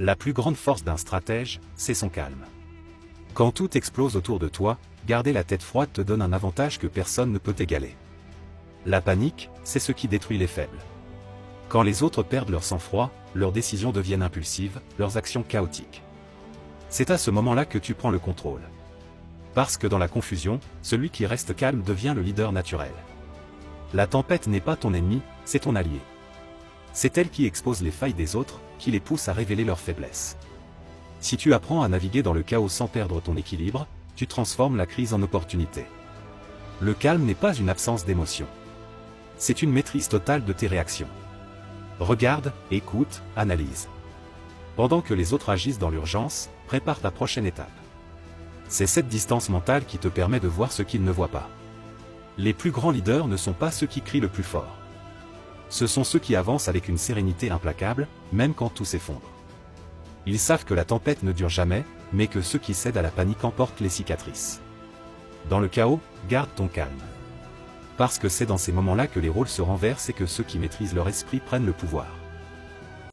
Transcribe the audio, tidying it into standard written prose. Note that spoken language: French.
La plus grande force d'un stratège, c'est son calme. Quand tout explose autour de toi, garder la tête froide te donne un avantage que personne ne peut égaler. La panique, c'est ce qui détruit les faibles. Quand les autres perdent leur sang-froid, leurs décisions deviennent impulsives, leurs actions chaotiques. C'est à ce moment-là que tu prends le contrôle. Parce que dans la confusion, celui qui reste calme devient le leader naturel. La tempête n'est pas ton ennemi, c'est ton allié. C'est elle qui expose les failles des autres, qui les pousse à révéler leurs faiblesses. Si tu apprends à naviguer dans le chaos sans perdre ton équilibre, tu transformes la crise en opportunité. Le calme n'est pas une absence d'émotion. C'est une maîtrise totale de tes réactions. Regarde, écoute, analyse. Pendant que les autres agissent dans l'urgence, prépare ta prochaine étape. C'est cette distance mentale qui te permet de voir ce qu'ils ne voient pas. Les plus grands leaders ne sont pas ceux qui crient le plus fort. Ce sont ceux qui avancent avec une sérénité implacable, même quand tout s'effondre. Ils savent que la tempête ne dure jamais, mais que ceux qui cèdent à la panique emportent les cicatrices. Dans le chaos, garde ton calme. Parce que c'est dans ces moments-là que les rôles se renversent et que ceux qui maîtrisent leur esprit prennent le pouvoir.